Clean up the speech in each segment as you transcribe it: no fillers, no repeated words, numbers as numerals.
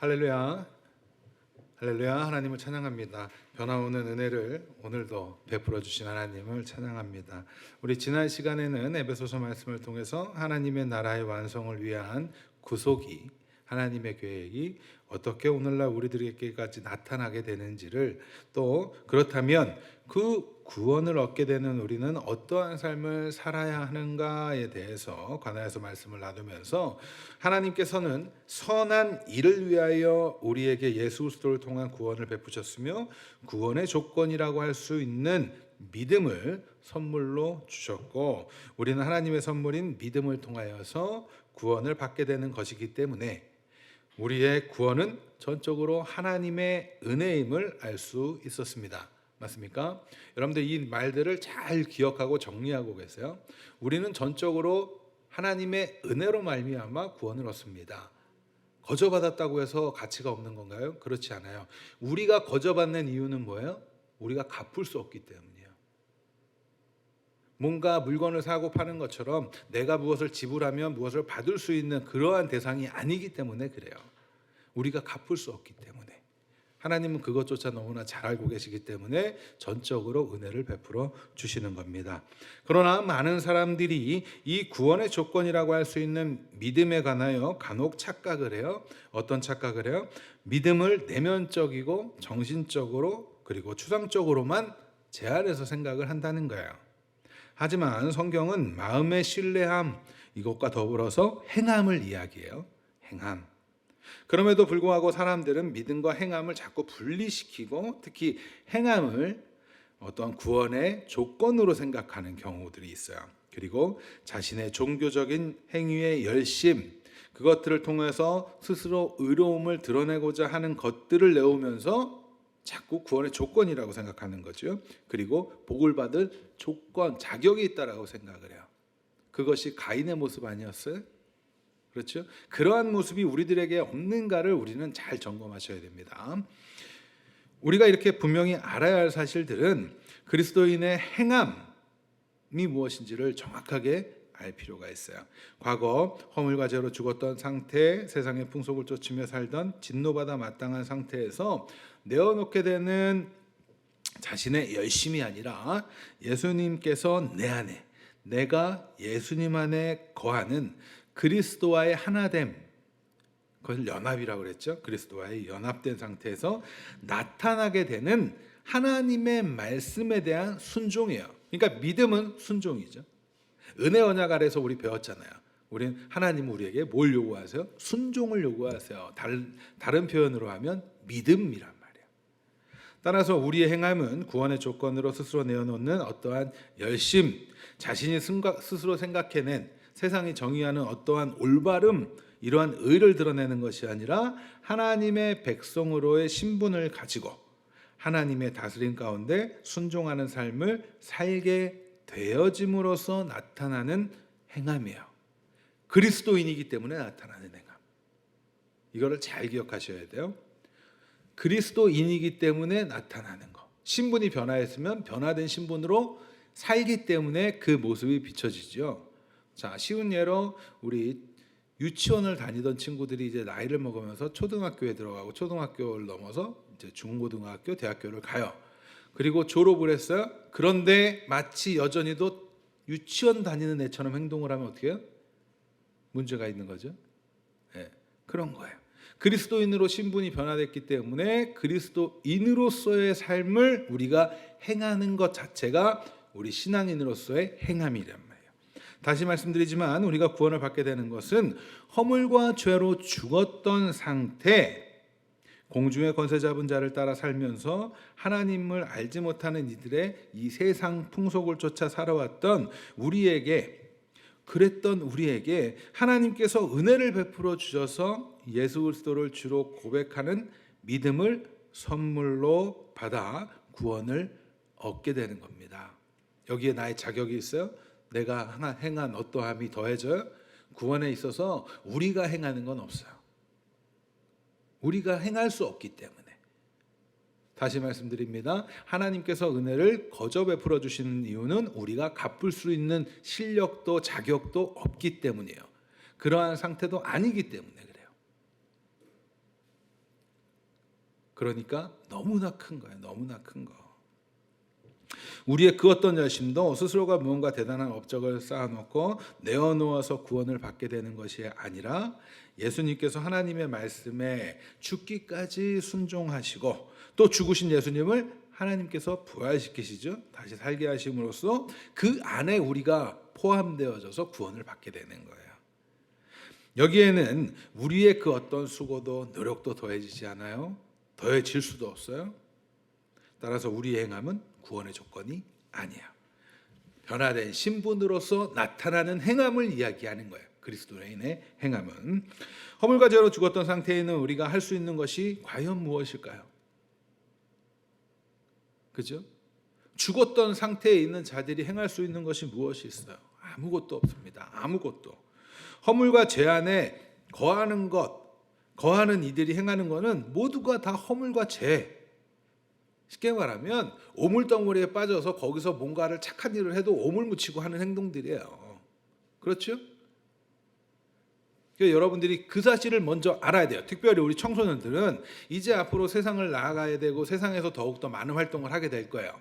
할렐루야. 할렐루야. 하나님을 찬양합니다. 변화오는 은혜를 오늘도 베풀어 주신 하나님을 찬양합니다. 우리 지난 시간에는 에베소서 말씀을 통해서 하나님의 나라의 완성을 위한 구속이, 하나님의 계획이 어떻게 오늘날 우리들에게까지 나타나게 되는지를, 또 그렇다면 그 구원을 얻게 되는 우리는 어떠한 삶을 살아야 하는가에 대해서 관하여서 말씀을 나누면서, 하나님께서는 선한 일을 위하여 우리에게 예수 그리스도를 통한 구원을 베푸셨으며 구원의 조건이라고 할 수 있는 믿음을 선물로 주셨고, 우리는 하나님의 선물인 믿음을 통하여서 구원을 받게 되는 것이기 때문에 우리의 구원은 전적으로 하나님의 은혜임을 알 수 있었습니다. 맞습니까? 여러분들 이 말들을 잘 기억하고 정리하고 계세요. 우리는 전적으로 하나님의 은혜로 말미암아 구원을 얻습니다. 거저받았다고 해서 가치가 없는 건가요? 그렇지 않아요. 우리가 거저받는 이유는 뭐예요? 우리가 갚을 수 없기 때문이에요. 뭔가 물건을 사고 파는 것처럼 내가 무엇을 지불하면 무엇을 받을 수 있는 그러한 대상이 아니기 때문에 그래요. 우리가 갚을 수 없기 때문에. 하나님은 그것조차 너무나 잘 알고 계시기 때문에 전적으로 은혜를 베풀어 주시는 겁니다. 그러나 많은 사람들이 이 구원의 조건이라고 할 수 있는 믿음에 관하여 간혹 착각을 해요. 어떤 착각을 해요? 믿음을 내면적이고 정신적으로 그리고 추상적으로만 제한해서 생각을 한다는 거예요. 하지만 성경은 마음의 신뢰함, 이것과 더불어서 행함을 이야기해요. 행함. 그럼에도 불구하고 사람들은 믿음과 행함을 자꾸 분리시키고, 특히 행함을 어떤 구원의 조건으로 생각하는 경우들이 있어요. 그리고 자신의 종교적인 행위의 열심, 그것들을 통해서 스스로 의로움을 드러내고자 하는 것들을 내오면서 자꾸 구원의 조건이라고 생각하는 거죠. 그리고 복을 받을 조건, 자격이 있다라고 생각을 해요. 그것이 가인의 모습 아니었어요? 그렇죠? 그러한 모습이 우리들에게 없는가를 우리는 잘 점검하셔야 됩니다. 우리가 이렇게 분명히 알아야 할 사실들은 그리스도인의 행함이 무엇인지를 정확하게 알 필요가 있어요. 과거 허물과 죄로 죽었던 상태, 세상의 풍속을 쫓으며 살던 진노받아 마땅한 상태에서 내어놓게 되는 자신의 열심이 아니라 예수님께서 내 안에, 내가 예수님 안에 거하는 그리스도와의 하나됨, 그것을 연합이라고 그랬죠. 그리스도와의 연합된 상태에서 나타나게 되는 하나님의 말씀에 대한 순종이에요. 그러니까 믿음은 순종이죠. 은혜 언약 아래서 우리 배웠잖아요. 우리는 하나님은 우리에게 뭘 요구하세요? 순종을 요구하세요. 다른 표현으로 하면 믿음이란 말이에요. 따라서 우리의 행함은 구원의 조건으로 스스로 내어놓는 어떠한 열심, 자신이 스스로 생각해낸 세상이 정의하는 어떠한 올바름, 이러한 의를 드러내는 것이 아니라 하나님의 백성으로의 신분을 가지고 하나님의 다스림 가운데 순종하는 삶을 살게 되어짐으로써 나타나는 행함이에요. 그리스도인이기 때문에 나타나는 행함. 이거를 잘 기억하셔야 돼요. 그리스도인이기 때문에 나타나는 것. 신분이 변화했으면 변화된 신분으로 살기 때문에 그 모습이 비춰지죠. 자, 쉬운 예로 우리 유치원을 다니던 친구들이 이제 나이를 먹으면서 초등학교에 들어가고 초등학교를 넘어서 이제 중고등학교, 대학교를 가요. 그리고 졸업을 했어요. 그런데 마치 여전히도 유치원 다니는 애처럼 행동을 하면 어떻게 해요? 문제가 있는 거죠. 네, 그런 거예요. 그리스도인으로 신분이 변화됐기 때문에 그리스도인으로서의 삶을 우리가 행하는 것 자체가 우리 신앙인으로서의 행함이란 말이에요. 다시 말씀드리지만 우리가 구원을 받게 되는 것은 허물과 죄로 죽었던 상태, 공중의 권세 잡은 자를 따라 살면서 하나님을 알지 못하는 이들의 이 세상 풍속을 쫓아 살아왔던 그랬던 우리에게 하나님께서 은혜를 베풀어 주셔서 예수 그리스도를 주로 고백하는 믿음을 선물로 받아 구원을 얻게 되는 겁니다. 여기에 나의 자격이 있어요? 내가 행한 어떠함이 더해져요? 구원에 있어서 우리가 행하는 건 없어요. 우리가 행할 수 없기 때문에. 다시 말씀드립니다. 하나님께서 은혜를 거저 베풀어 주시는 이유는 우리가 갚을 수 있는 실력도 자격도 없기 때문이에요. 그러한 상태도 아니기 때문에 그래요. 그러니까 너무나 큰 거예요. 너무나 큰 거. 우리의 그 어떤 열심도 스스로가 무언가 대단한 업적을 쌓아놓고 내어놓아서 구원을 받게 되는 것이 아니라 예수님께서 하나님의 말씀에 죽기까지 순종하시고 또 죽으신 예수님을 하나님께서 부활시키시죠. 다시 살게 하심으로써 그 안에 우리가 포함되어져서 구원을 받게 되는 거예요. 여기에는 우리의 그 어떤 수고도 노력도 더해지지 않아요. 더해질 수도 없어요. 따라서 우리의 행함은 구원의 조건이 아니야. 변화된 신분으로서 나타나는 행함을 이야기하는 거예요. 그리스도인의 행함은. 허물과 죄로 죽었던 상태에 있는 우리가 할 수 있는 것이 과연 무엇일까요? 그죠? 죽었던 상태에 있는 자들이 행할 수 있는 것이 무엇이 있어요? 아무것도 없습니다. 아무것도. 허물과 죄 안에 거하는 이들이 행하는 것은 모두가 다 허물과 죄. 쉽게 말하면 오물덩어리에 빠져서 거기서 뭔가를 착한 일을 해도 오물 묻히고 하는 행동들이에요. 그렇죠? 그러니까 여러분들이 그 사실을 먼저 알아야 돼요. 특별히 우리 청소년들은 이제 앞으로 세상을 나아가야 되고 세상에서 더욱더 많은 활동을 하게 될 거예요.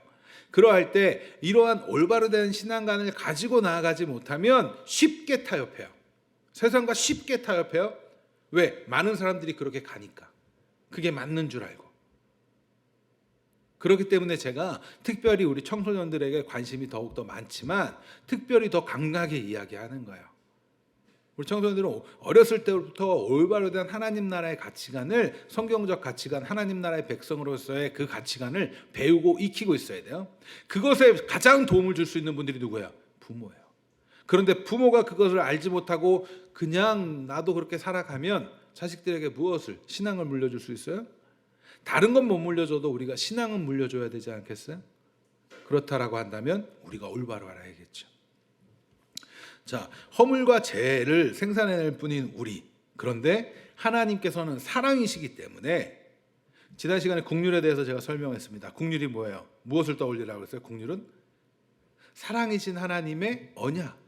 그러할 때 이러한 올바로 된 신앙관을 가지고 나아가지 못하면 쉽게 타협해요. 세상과 쉽게 타협해요. 왜? 많은 사람들이 그렇게 가니까. 그게 맞는 줄 알고. 그렇기 때문에 제가 특별히 우리 청소년들에게 관심이 더욱더 많지만 특별히 더 강하게 이야기하는 거예요. 우리 청소년들은 어렸을 때부터 올바로 된 하나님 나라의 가치관을, 성경적 가치관, 하나님 나라의 백성으로서의 그 가치관을 배우고 익히고 있어야 돼요. 그것에 가장 도움을 줄 수 있는 분들이 누구예요? 부모예요. 그런데 부모가 그것을 알지 못하고 그냥 나도 그렇게 살아가면 자식들에게 무엇을, 신앙을 물려줄 수 있어요? 다른 건 못 물려줘도 우리가 신앙은 물려줘야 되지 않겠어요? 그렇다라고 한다면 우리가 올바로 알아야겠죠. 자, 허물과 죄를 생산해낼 뿐인 우리. 그런데 하나님께서는 사랑이시기 때문에 지난 시간에 국률에 대해서 제가 설명했습니다. 국률이 뭐예요? 무엇을 떠올리라고 했어요? 국률은 사랑이신 하나님의 언약.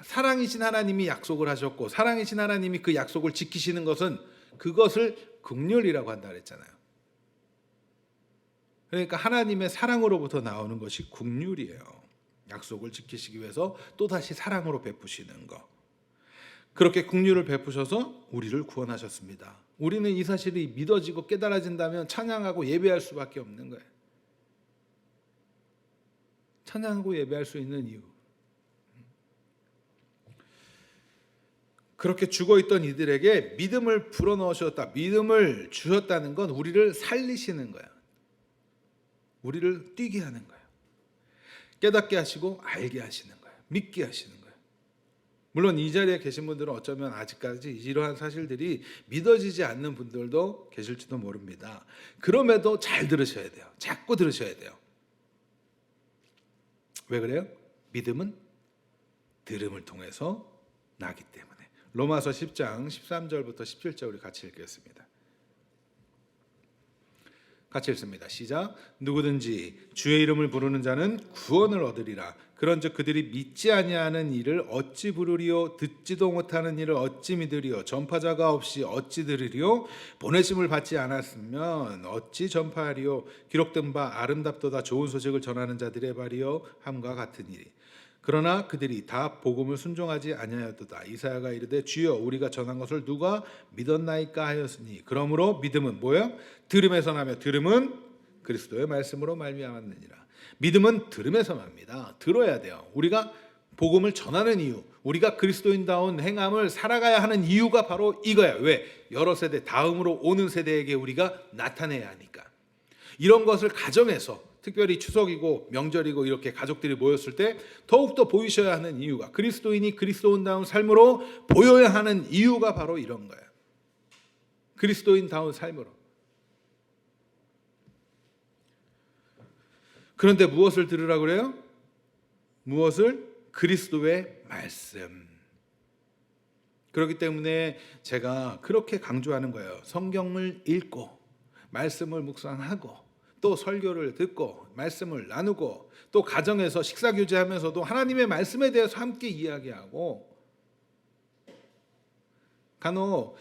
사랑이신 하나님이 약속을 하셨고 사랑이신 하나님이 그 약속을 지키시는 것은 그것을 국률이라고 한다 그랬잖아요. 그러니까 하나님의 사랑으로부터 나오는 것이 국률이에요. 약속을 지키시기 위해서 또다시 사랑으로 베푸시는 것. 그렇게 국률을 베푸셔서 우리를 구원하셨습니다. 우리는 이 사실이 믿어지고 깨달아진다면 찬양하고 예배할 수밖에 없는 거예요. 찬양하고 예배할 수 있는 이유. 그렇게 죽어있던 이들에게 믿음을 불어넣으셨다. 믿음을 주셨다는 건 우리를 살리시는 거예요. 우리를 뛰게 하는 거예요. 깨닫게 하시고 알게 하시는 거예요. 믿게 하시는 거예요. 물론 이 자리에 계신 분들은 어쩌면 아직까지 이러한 사실들이 믿어지지 않는 분들도 계실지도 모릅니다. 그럼에도 잘 들으셔야 돼요. 자꾸 들으셔야 돼요. 왜 그래요? 믿음은 들음을 통해서 나기 때문에. 로마서 10장 13절부터 17절 우리 같이 읽겠습니다. 같이 읽습니다. 시작. 누구든지 주의 이름을 부르는 자는 구원을 얻으리라. 그런즉 그들이 믿지 아니하는 이를 어찌 부르리요? 듣지도 못하는 이를 어찌 믿으리요? 전파자가 없이 어찌 들으리요? 보내심을 받지 않았으면 어찌 전파하리요? 기록된 바 아름답도다 좋은 소식을 전하는 자들의 발이요 함과 같은 일이. 그러나 그들이 다 복음을 순종하지 아니하였도다. 이사야가 이르되 주여 우리가 전한 것을 누가 믿었나이까 하였으니 그러므로 믿음은 뭐예요? 들음에서 나며 들음은 그리스도의 말씀으로 말미암았느니라. 믿음은 들음에서 납니다. 들어야 돼요. 우리가 복음을 전하는 이유, 우리가 그리스도인다운 행함을 살아가야 하는 이유가 바로 이거야. 왜? 여러 세대 다음으로 오는 세대에게 우리가 나타내야 하니까. 이런 것을 가정에서 특별히 추석이고 명절이고 이렇게 가족들이 모였을 때 더욱더 보이셔야 하는 이유가, 그리스도인이 그리스도인다운 삶으로 보여야 하는 이유가 바로 이런 거예요. 그리스도인다운 삶으로. 그런데 무엇을 들으라고 그래요? 무엇을? 그리스도의 말씀. 그렇기 때문에 제가 그렇게 강조하는 거예요. 성경을 읽고 말씀을 묵상하고 또 설교를 듣고 말씀을 나누고 또 가정에서 식사 교제하면서도 하나님의 말씀에 대해서 함께 이야기하고 간혹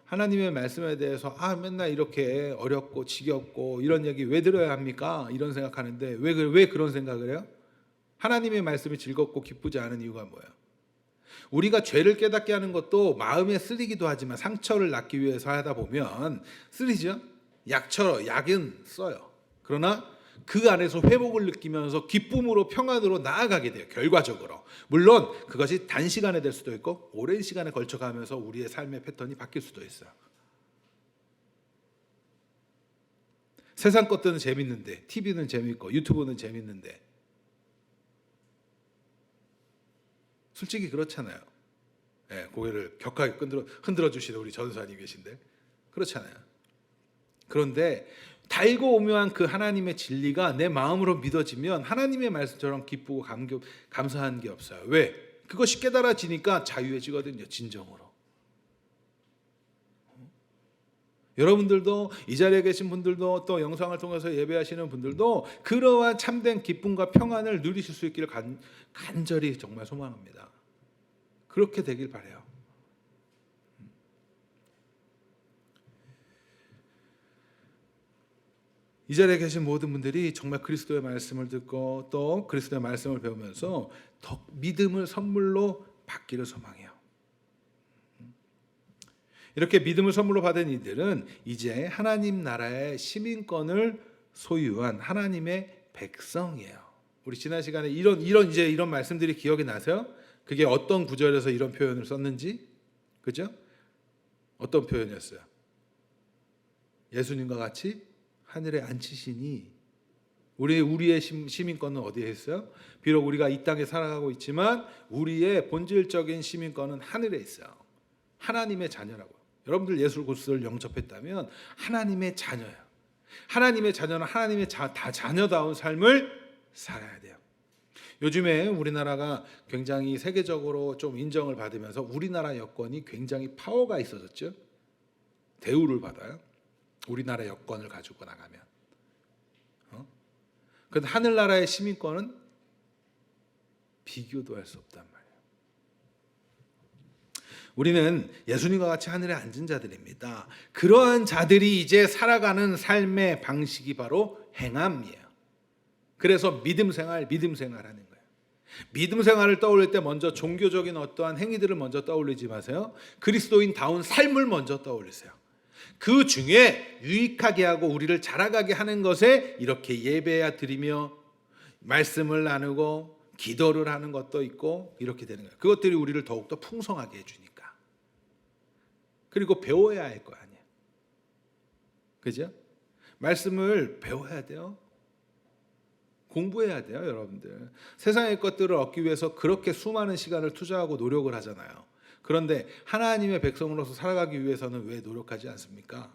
하나님의 말씀에 대해서 맨날 이렇게 어렵고 지겹고 이런 얘기 왜 들어야 합니까? 이런 생각하는데 왜 그런 생각을 해요? 하나님의 말씀이 즐겁고 기쁘지 않은 이유가 뭐예요? 우리가 죄를 깨닫게 하는 것도 마음에 쓰리기도 하지만 상처를 낫기 위해서 하다 보면 쓰리죠. 약은 써요. 그러나 그 안에서 회복을 느끼면서 기쁨으로 평안으로 나아가게 돼요. 결과적으로. 물론 그것이 단시간에 될 수도 있고 오랜 시간에 걸쳐가면서 우리의 삶의 패턴이 바뀔 수도 있어요. 세상 것들은 재밌는데, TV는 재밌고 유튜브는 재밌는데 솔직히 그렇잖아요. 고개를 격하게 흔들어 주시는 우리 전사님 계신데 그렇잖아요. 그런데 달고 오묘한 그 하나님의 진리가 내 마음으로 믿어지면 하나님의 말씀처럼 기쁘고 감사한 게 없어요. 왜? 그것이 깨달아지니까 자유해지거든요. 진정으로. 여러분들도 이 자리에 계신 분들도 또 영상을 통해서 예배하시는 분들도 그러한 참된 기쁨과 평안을 누리실 수 있기를 간절히 정말 소망합니다. 그렇게 되길 바라요. 이 자리에 계신 모든 분들이 정말 그리스도의 말씀을 듣고 또 그리스도의 말씀을 배우면서 더 믿음을 선물로 받기를 소망해요. 이렇게 믿음을 선물로 받은 이들은 이제 하나님 나라의 시민권을 소유한 하나님의 백성이에요. 우리 지난 시간에 이런 말씀들이 기억이 나세요? 그게 어떤 구절에서 이런 표현을 썼는지, 그죠? 어떤 표현이었어요? 예수님과 같이 하늘에 앉히시니 우리의 시민권은 어디에 있어요? 비록 우리가 이 땅에 살아가고 있지만 우리의 본질적인 시민권은 하늘에 있어요. 하나님의 자녀라고. 여러분들 예수 그리스도를 영접했다면 하나님의 자녀예요. 하나님의 자녀는 하나님의 자녀다운 삶을 살아야 돼요. 요즘에 우리나라가 굉장히 세계적으로 좀 인정을 받으면서 우리나라 여권이 굉장히 파워가 있어졌죠. 대우를 받아요. 우리나라 여권을 가지고 나가면. 그런데 하늘나라의 시민권은 비교도 할 수 없단 말이에요. 우리는 예수님과 같이 하늘에 앉은 자들입니다. 그러한 자들이 이제 살아가는 삶의 방식이 바로 행함이에요. 그래서 믿음 생활하는 거예요. 믿음 생활을 떠올릴 때 먼저 종교적인 어떠한 행위들을 먼저 떠올리지 마세요. 그리스도인다운 삶을 먼저 떠올리세요. 그 중에 유익하게 하고 우리를 자라가게 하는 것에 이렇게 예배야 드리며 말씀을 나누고 기도를 하는 것도 있고 이렇게 되는 거예요. 그것들이 우리를 더욱더 풍성하게 해주니까. 그리고 배워야 할 거 아니에요. 그죠? 말씀을 배워야 돼요. 공부해야 돼요, 여러분들. 세상의 것들을 얻기 위해서 그렇게 수많은 시간을 투자하고 노력을 하잖아요. 그런데 하나님의 백성으로서 살아가기 위해서는 왜 노력하지 않습니까?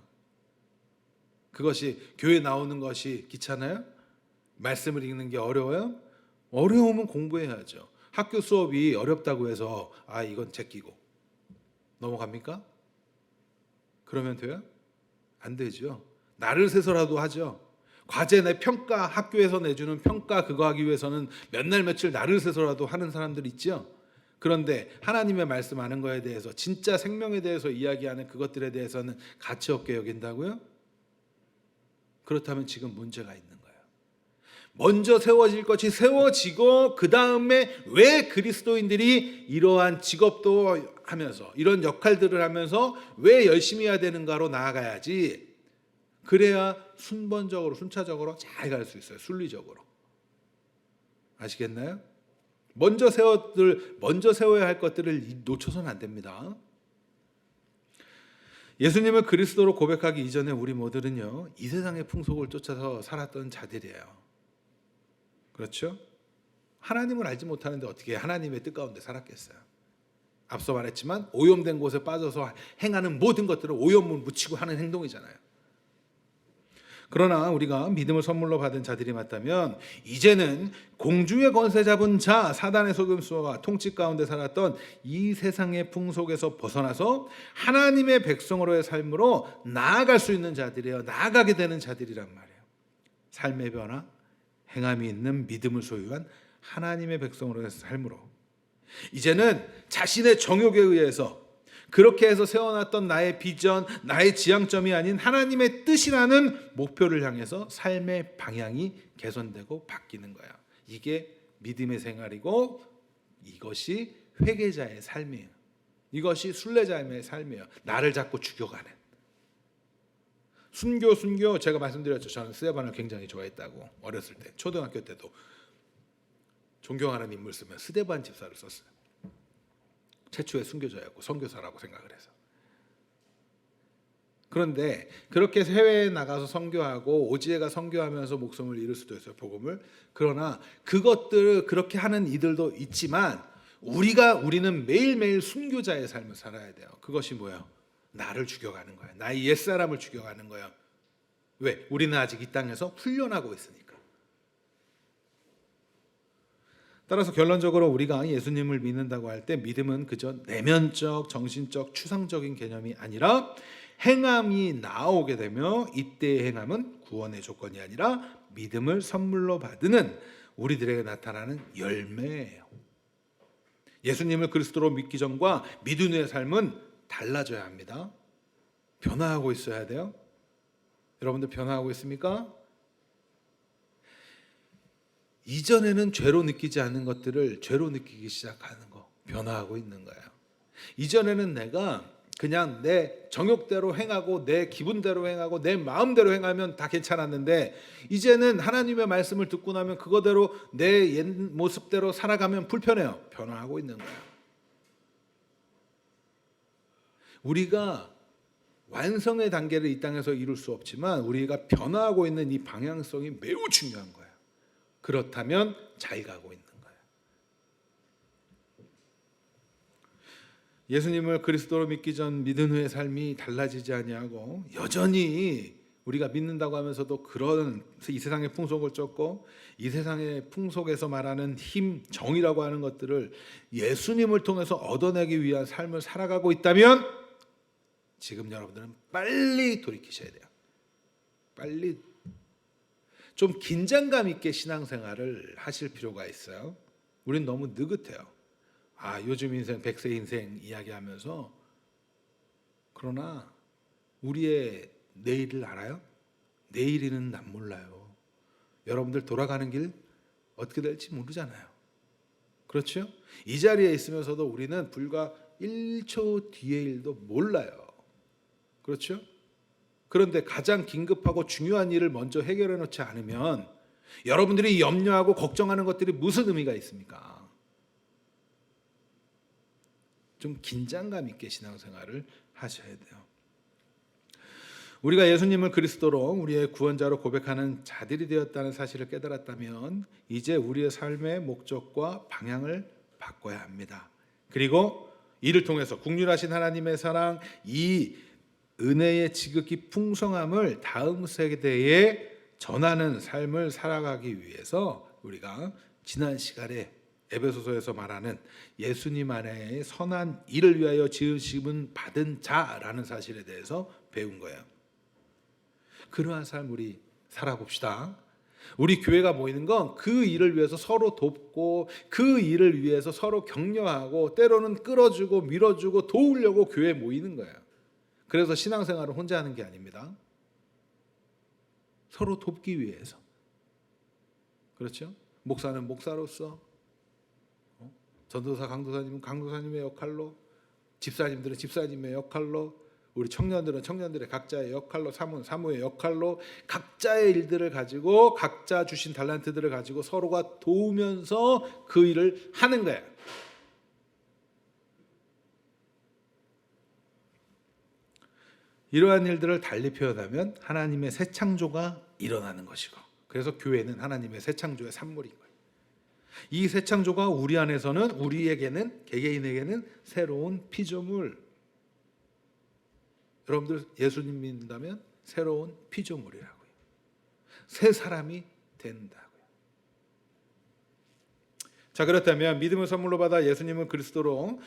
그것이 교회 나오는 것이 귀찮아요? 말씀을 읽는 게 어려워요? 어려우면 공부해야죠. 학교 수업이 어렵다고 해서 이건 제끼고 넘어갑니까? 그러면 돼요? 안 되죠. 날을 새서라도 하죠. 과제 내 평가, 학교에서 내주는 평가 그거 하기 위해서는 몇 날 며칠 날을 새서라도 하는 사람들 있죠. 그런데 하나님의 말씀하는 거에 대해서 진짜 생명에 대해서 이야기하는 그것들에 대해서는 가치 없게 여긴다고요? 그렇다면 지금 문제가 있는 거예요. 먼저 세워질 것이 세워지고 그 다음에 왜 그리스도인들이 이러한 직업도 하면서 이런 역할들을 하면서 왜 열심히 해야 되는가로 나아가야지. 그래야 순번적으로 순차적으로 잘 갈 수 있어요. 순리적으로. 아시겠나요? 먼저 세워야 할 것들을 놓쳐서는 안 됩니다. 예수님을 그리스도로 고백하기 이전에 우리 모두는요, 이 세상의 풍속을 쫓아서 살았던 자들이에요. 그렇죠? 하나님을 알지 못하는데 어떻게 하나님의 뜻 가운데 살았겠어요? 앞서 말했지만 오염된 곳에 빠져서 행하는 모든 것들은 오염물 묻히고 하는 행동이잖아요. 그러나 우리가 믿음을 선물로 받은 자들이 맞다면 이제는 공중의 권세 잡은 자 사단의 속임수와 통치 가운데 살았던 이 세상의 풍속에서 벗어나서 하나님의 백성으로의 삶으로 나아갈 수 있는 자들이에요. 나아가게 되는 자들이란 말이에요. 삶의 변화, 행함이 있는 믿음을 소유한 하나님의 백성으로의 삶으로 이제는 자신의 정욕에 의해서 그렇게 해서 세워놨던 나의 비전, 나의 지향점이 아닌 하나님의 뜻이라는 목표를 향해서 삶의 방향이 개선되고 바뀌는 거야. 이게 믿음의 생활이고 이것이 회개자의 삶이에요. 이것이 순례자의 삶이에요. 나를 자꾸 죽여가는. 순교 제가 말씀드렸죠. 저는 스데반을 굉장히 좋아했다고. 어렸을 때 초등학교 때도 존경하는 인물 쓰면 스데반 집사를 썼어요. 최초의 순교자였고 선교사라고 생각을 해서. 그런데 그렇게 해외에 나가서 선교하고 오지혜가 선교하면서 목숨을 잃을 수도 있어요. 복음을. 그러나 그것들 그렇게 하는 이들도 있지만 우리는 매일매일 순교자의 삶을 살아야 돼요. 그것이 뭐예요? 나를 죽여가는 거예요. 나의 옛사람을 죽여가는 거예요. 왜? 우리는 아직 이 땅에서 훈련하고 있으니까. 따라서 결론적으로 우리가 예수님을 믿는다고 할 때 믿음은 그저 내면적, 정신적, 추상적인 개념이 아니라 행함이 나오게 되며 이때의 행함은 구원의 조건이 아니라 믿음을 선물로 받는 우리들에게 나타나는 열매예요. 예수님을 그리스도로 믿기 전과 믿은 후의 삶은 달라져야 합니다. 변화하고 있어야 돼요. 여러분들 변화하고 있습니까? 이전에는 죄로 느끼지 않는 것들을 죄로 느끼기 시작하는 거, 변화하고 있는 거예요. 이전에는 내가 그냥 내 정욕대로 행하고 내 기분대로 행하고 내 마음대로 행하면 다 괜찮았는데 이제는 하나님의 말씀을 듣고 나면 그거대로 내 옛 모습대로 살아가면 불편해요. 변화하고 있는 거예요. 우리가 완성의 단계를 이 땅에서 이룰 수 없지만 우리가 변화하고 있는 이 방향성이 매우 중요한 거예요. 그렇다면 잘 가고 있는 거예요. 예수님을 그리스도로 믿기 전 믿은 후의 삶이 달라지지 아니하고 여전히 우리가 믿는다고 하면서도 그런 이 세상의 풍속을 쫓고 이 세상의 풍속에서 말하는 힘, 정이라고 하는 것들을 예수님을 통해서 얻어내기 위한 삶을 살아가고 있다면 지금 여러분들은 빨리 돌이키셔야 돼요. 빨리 좀 긴장감 있게 신앙생활을 하실 필요가 있어요. 우린 너무 느긋해요. 요즘 인생 100세 인생 이야기하면서 그러나 우리의 내일을 알아요? 내일이는 난 몰라요. 여러분들 돌아가는 길 어떻게 될지 모르잖아요. 그렇죠? 이 자리에 있으면서도 우리는 불과 1초 뒤의 일도 몰라요. 그렇죠? 그런데 가장 긴급하고 중요한 일을 먼저 해결해 놓지 않으면 여러분들이 염려하고 걱정하는 것들이 무슨 의미가 있습니까? 좀 긴장감 있게 신앙생활을 하셔야 돼요. 우리가 예수님을 그리스도로 우리의 구원자로 고백하는 자들이 되었다는 사실을 깨달았다면 이제 우리의 삶의 목적과 방향을 바꿔야 합니다. 그리고 이를 통해서 국률하신 하나님의 사랑, 이 은혜의 지극히 풍성함을 다음 세대에 전하는 삶을 살아가기 위해서 우리가 지난 시간에 에베소서에서 말하는 예수님 안에의 선한 일을 위하여 지으심은 받은 자라는 사실에 대해서 배운 거예요. 그러한 삶 우리 살아봅시다. 우리 교회가 모이는 건 그 일을 위해서 서로 돕고 그 일을 위해서 서로 격려하고 때로는 끌어주고 밀어주고 도우려고 교회에 모이는 거예요. 그래서 신앙생활을 혼자 하는 게 아닙니다. 서로 돕기 위해서. 그렇죠? 목사는 목사로서, 전도사 강도사님은 강도사님의 역할로, 집사님들은 집사님의 역할로, 우리 청년들은 청년들의 각자의 역할로, 사모는 사모의 역할로 각자의 일들을 가지고 각자 주신 달란트들을 가지고 서로가 도우면서 그 일을 하는 거예요. 이러한 일들을 달리 표현하면 하나님의 새 창조가 일어나는 것이고, 그래서 교회는 하나님의 새 창조의 산물인 거예요. 이 새 창조가 우리 안에서는 우리에게는 개개인에게는 새로운 피조물. 여러분들 예수님 믿는다면 새로운 피조물이라고요. 새 사람이 된다고요. 자, 그렇다면 믿음을 선물로 받아 예수님을 그리스도로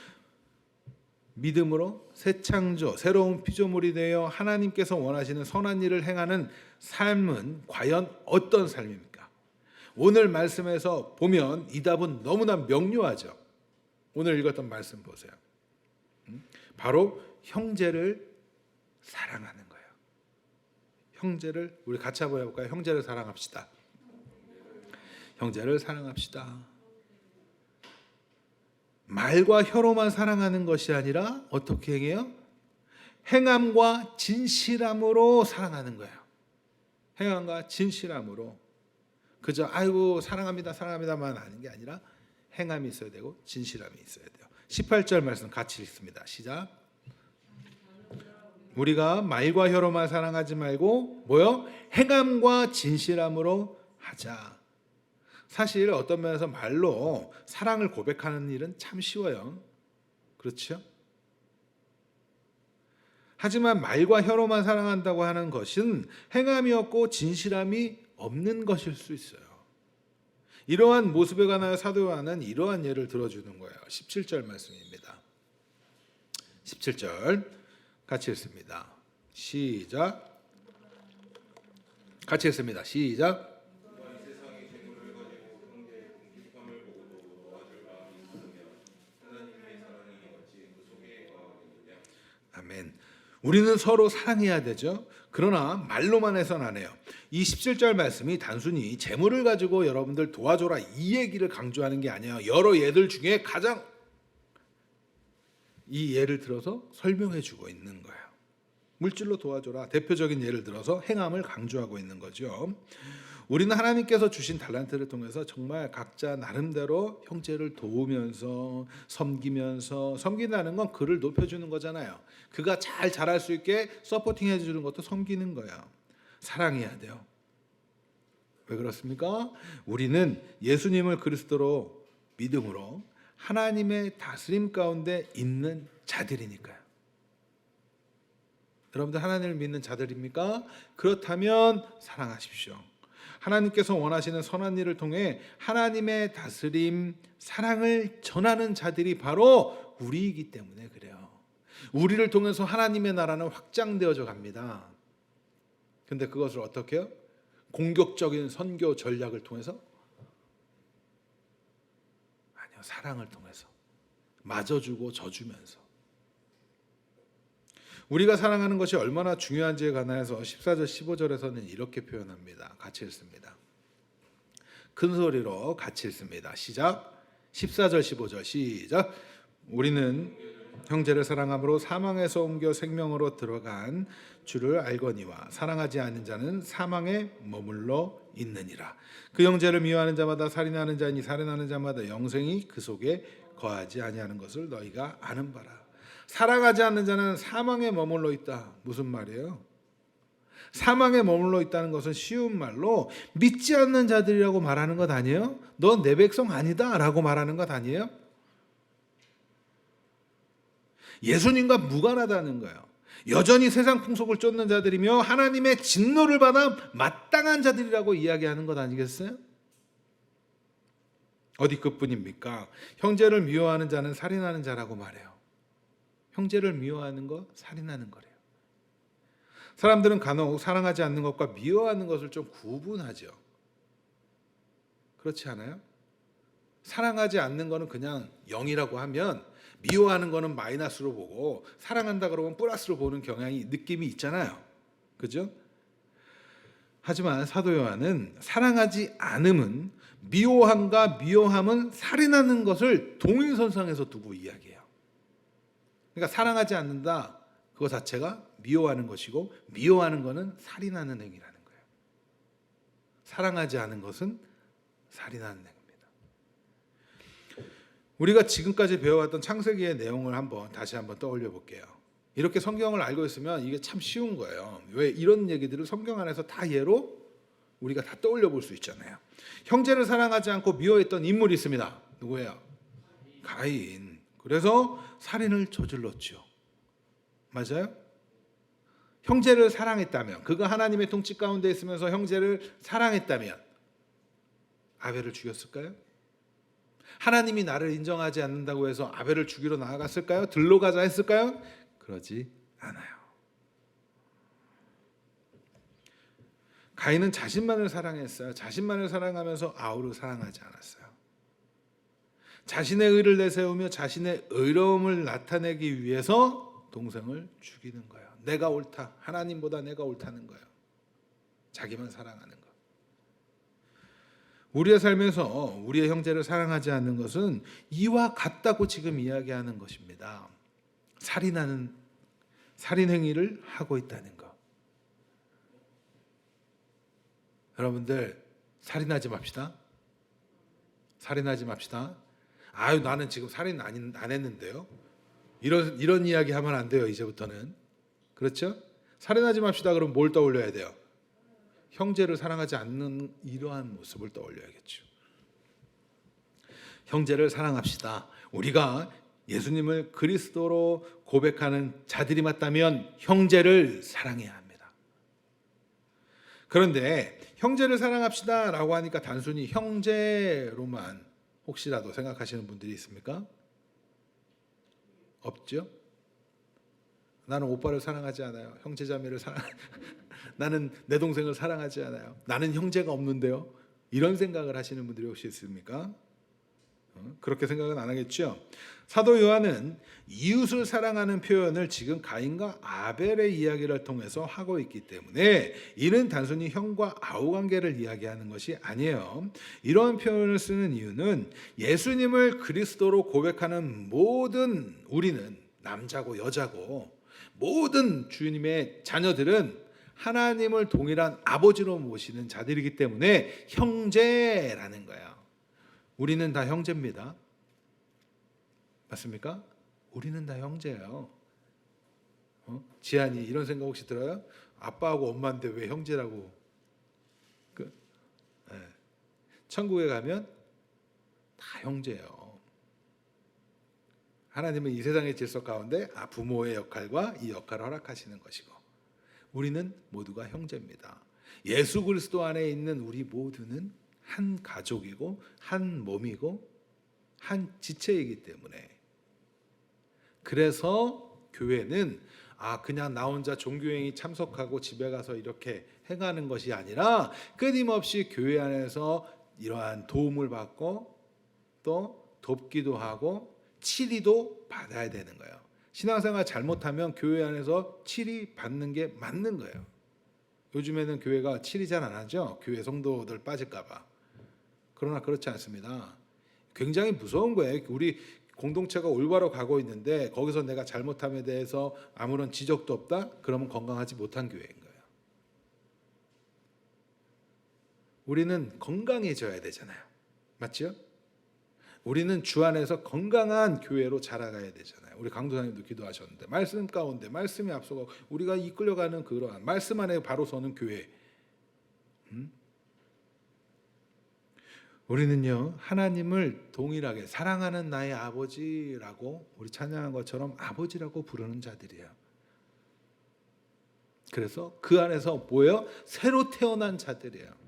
믿음으로 새 창조, 새로운 피조물이 되어 하나님께서 원하시는 선한 일을 행하는 삶은 과연 어떤 삶입니까? 오늘 말씀에서 보면 이 답은 너무나 명료하죠. 오늘 읽었던 말씀 보세요. 바로 형제를 사랑하는 거예요. 형제를 우리 같이 한번 해볼까요? 형제를 사랑합시다. 형제를 사랑합시다. 말과 혀로만 사랑하는 것이 아니라 어떻게 행해요? 행함과 진실함으로 사랑하는 거예요. 행함과 진실함으로. 그저 아이고 사랑합니다 사랑합니다만 하는 게 아니라 행함이 있어야 되고 진실함이 있어야 돼요. 18절 말씀 같이 읽습니다. 시작. 우리가 말과 혀로만 사랑하지 말고 뭐요? 행함과 진실함으로 하자. 사실 어떤 면에서 말로 사랑을 고백하는 일은 참 쉬워요. 그렇죠? 하지만 말과 혀로만 사랑한다고 하는 것은 행함이 없고 진실함이 없는 것일 수 있어요. 이러한 모습에 관하여 사도 요한은 이러한 예를 들어주는 거예요. 17절 말씀입니다. 17절 같이 읽습니다. 시작. 같이 읽습니다. 시작. 아멘. 우리는 서로 사랑해야 되죠. 그러나 말로만 해서는 안 해요. 이 17절 말씀이 단순히 재물을 가지고 여러분들 도와줘라 이 얘기를 강조하는 게 아니에요. 여러 예들 중에 가장 이 예를 들어서 설명해 주고 있는 거예요. 물질로 도와줘라 대표적인 예를 들어서 행함을 강조하고 있는 거죠. 우리는 하나님께서 주신 달란트를 통해서 정말 각자 나름대로 형제를 도우면서 섬기면서, 섬긴다는 건 그를 높여주는 거잖아요. 그가 잘 자랄 수 있게 서포팅 해주는 것도 섬기는 거예요. 사랑해야 돼요. 왜 그렇습니까? 우리는 예수님을 그리스도로 믿음으로 하나님의 다스림 가운데 있는 자들이니까요. 여러분들 하나님을 믿는 자들입니까? 그렇다면 사랑하십시오. 하나님께서 원하시는 선한 일을 통해 하나님의 다스림, 사랑을 전하는 자들이 바로 우리이기 때문에 그래요. 우리를 통해서 하나님의 나라는 확장되어져 갑니다. 그런데 그것을 어떻게 해요? 공격적인 선교 전략을 통해서? 아니요, 사랑을 통해서. 맞아주고 져주면서. 우리가 사랑하는 것이 얼마나 중요한지에 관하여서 14절 15절에서는 이렇게 표현합니다. 같이 읽습니다. 큰 소리로 같이 읽습니다. 시작. 14절 15절 시작. 우리는 형제를 사랑함으로 사망에서 옮겨 생명으로 들어간 주를 알거니와 사랑하지 않는 자는 사망에 머물러 있느니라. 그 형제를 미워하는 자마다 살인하는 자니 살인하는 자마다 영생이 그 속에 거하지 아니하는 것을 너희가 아는 바라. 사랑하지 않는 자는 사망에 머물러 있다. 무슨 말이에요? 사망에 머물러 있다는 것은 쉬운 말로 믿지 않는 자들이라고 말하는 것 아니에요? 너 내 백성 아니다 라고 말하는 것 아니에요? 예수님과 무관하다는 거예요. 여전히 세상 풍속을 쫓는 자들이며 하나님의 진노를 받아 마땅한 자들이라고 이야기하는 것 아니겠어요? 어디 그뿐입니까? 형제를 미워하는 자는 살인하는 자라고 말해요. 형제를 미워하는 것, 살인하는 거래요. 사람들은 간혹 사랑하지 않는 것과 미워하는 것을 좀 구분하죠. 그렇지 않아요? 사랑하지 않는 것은 그냥 0이라고 하면 미워하는 것은 마이너스로 보고 사랑한다 그러면 플러스로 보는 경향이 느낌이 있잖아요. 그죠? 하지만 사도 요한은 사랑하지 않음은 미워함과 미워함은 살인하는 것을 동일선상에서 두고 이야기해요. 그러니까 사랑하지 않는다 그거 자체가 미워하는 것이고 미워하는 것은 살인하는 행위라는 거예요. 사랑하지 않은 것은 살인하는 행위입니다. 우리가 지금까지 배워왔던 창세기의 내용을 다시 한번 떠올려 볼게요. 이렇게 성경을 알고 있으면 이게 참 쉬운 거예요. 왜 이런 얘기들을 성경 안에서 다 예로 우리가 다 떠올려 볼 수 있잖아요. 형제를 사랑하지 않고 미워했던 인물이 있습니다. 누구예요? 가인. 그래서 살인을 저질렀죠. 맞아요? 형제를 사랑했다면, 그가 하나님의 통치 가운데 있으면서 형제를 사랑했다면 아벨을 죽였을까요? 하나님이 나를 인정하지 않는다고 해서 아벨을 죽이러 나아갔을까요? 들러 가자 했을까요? 그러지 않아요. 가인은 자신만을 사랑했어요. 자신만을 사랑하면서 아우를 사랑하지 않았어요. 자신의 의를 내세우며 자신의 의로움을 나타내기 위해서 동생을 죽이는 거예요. 내가 옳다. 하나님보다 내가 옳다는 거예요. 자기만 사랑하는 거. 우리의 삶에서 우리의 형제를 사랑하지 않는 것은 이와 같다고 지금 이야기하는 것입니다. 살인 행위를 하고 있다는 것. 여러분들 살인하지 맙시다. 살인하지 맙시다. 아유, 나는 지금 살인 안 했는데요. 이런 이야기 하면 안 돼요. 이제부터는. 그렇죠? 살인하지 맙시다. 그럼 뭘 떠올려야 돼요? 형제를 사랑하지 않는 이러한 모습을 떠올려야겠죠. 형제를 사랑합시다. 우리가 예수님을 그리스도로 고백하는 자들이 맞다면 형제를 사랑해야 합니다. 그런데 형제를 사랑합시다 라고 하니까 단순히 형제로만 혹시라도 생각하시는 분들이 있습니까? 없죠? 나는 오빠를 사랑하지 않아요. 형제자매를 나는 내 동생을 사랑하지 않아요. 나는 형제가 없는데요. 이런 생각을 하시는 분들이 혹시 있습니까? 그렇게 생각은 안 하겠죠. 사도 요한은 이웃을 사랑하는 표현을 지금 가인과 아벨의 이야기를 통해서 하고 있기 때문에 이는 단순히 형과 아우 관계를 이야기하는 것이 아니에요. 이러한 표현을 쓰는 이유는 예수님을 그리스도로 고백하는 모든 우리는 남자고 여자고 모든 주님의 자녀들은 하나님을 동일한 아버지로 모시는 자들이기 때문에 형제라는 거예요. 우리는 다 형제입니다. 맞습니까? 우리는 다 형제예요. 지한이 이런 생각 혹시 들어요? 아빠하고 엄마인데 왜 형제라고? 천국에 가면 다 형제예요. 하나님은 이 세상의 질서 가운데 부모의 역할과 이 역할을 허락하시는 것이고 우리는 모두가 형제입니다. 예수 그리스도 안에 있는 우리 모두는 한 가족이고 한 몸이고 한 지체이기 때문에 그래서 교회는 그냥 나 혼자 종교행위 참석하고 집에 가서 이렇게 행하는 것이 아니라 끊임없이 교회 안에서 이러한 도움을 받고 또 돕기도 하고 치리도 받아야 되는 거예요. 신앙생활 잘못하면 교회 안에서 치리 받는 게 맞는 거예요. 요즘에는 교회가 치리 잘 안 하죠. 교회 성도들 빠질까 봐. 그러나 그렇지 않습니다. 굉장히 무서운 거예요. 우리 공동체가 올바로 가고 있는데 거기서 내가 잘못함에 대해서 아무런 지적도 없다? 그러면 건강하지 못한 교회인 거예요. 우리는 건강해져야 되잖아요. 맞죠? 우리는 주 안에서 건강한 교회로 자라가야 되잖아요. 우리 강도사님도 기도하셨는데 말씀 가운데 말씀이 앞서고 우리가 이끌려가는 그러한 말씀 안에 바로 서는 교회. 우리는요 하나님을 동일하게 사랑하는 나의 아버지라고 우리 찬양한 것처럼 아버지라고 부르는 자들이에요. 그래서 그 안에서 뭐예요? 새로 태어난 자들이에요.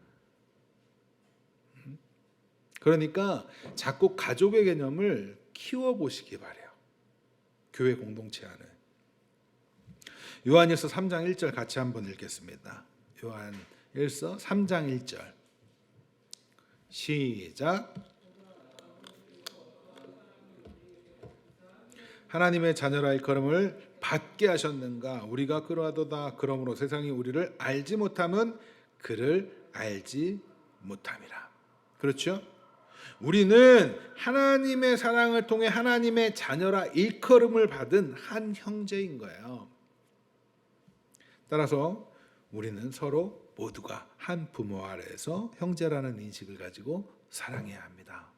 그러니까 자꾸 가족의 개념을 키워보시기 바래요. 교회 공동체 안에. 요한일서 3장 1절 같이 한번 읽겠습니다. 요한일서 3장 1절 시작. 하나님의 자녀라 일컬음을 받게 하셨는가? 우리가 그러하도다. 그러므로 세상이 우리를 알지 못함은 그를 알지 못함이라. 그렇죠? 우리는 하나님의 사랑을 통해 하나님의 자녀라 일컬음을 받은 한 형제인 거예요. 따라서 우리는 서로 모두가 한 부모 아래에서 형제라는 인식을 가지고 사랑해야 합니다.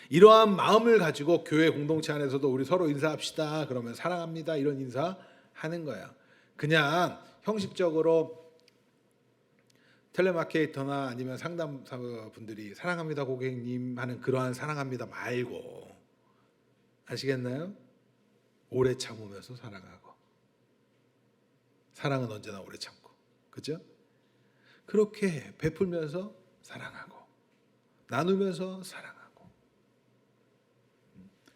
이러한 마음을 가지고 교회 공동체 안에서도 우리 서로 인사합시다. 그러면 사랑합니다. 이런 인사하는 거예요. 그냥 형식적으로 텔레마케이터나 아니면 상담사분들이 사랑합니다 고객님 하는 그러한 사랑합니다 말고 아시겠나요? 오래 참으면서 사랑하고 사랑은 언제나 오래 참고 그죠? 그렇게 베풀면서 사랑하고 나누면서 사랑하고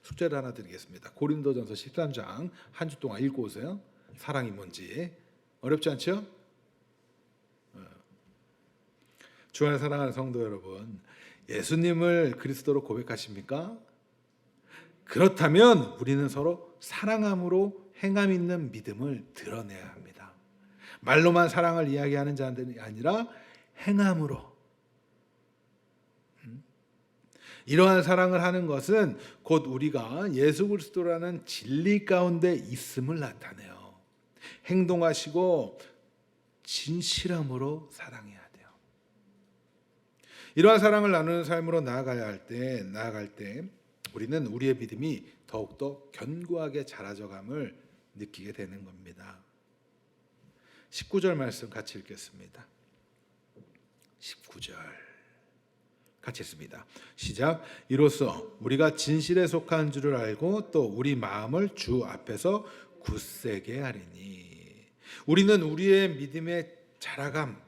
숙제를 하나 드리겠습니다. 고린도전서 13장 한 주 동안 읽고 오세요. 사랑이 뭔지 어렵지 않죠? 주 안에 사랑하는 성도 여러분, 예수님을 그리스도로 고백하십니까? 그렇다면 우리는 서로 사랑함으로 행함 있는 믿음을 드러내야 합니다. 말로만 사랑을 이야기하는 자들이 아니라 행함으로. 이러한 사랑을 하는 것은 곧 우리가 예수 그리스도라는 진리 가운데 있음을 나타내요. 행동하시고 진실함으로 사랑해야 돼요. 이러한 사랑을 나누는 삶으로 나아갈 때 우리는 우리의 믿음이 더욱더 견고하게 자라져감을 느끼게 되는 겁니다. 19절 말씀 같이 읽겠습니다. 19절 같이 읽습니다. 시작. 이로써 우리가 진실에 속한 줄을 알고 또 우리 마음을 주 앞에서 굳세게 하리니. 우리는 우리의 믿음의 자라감,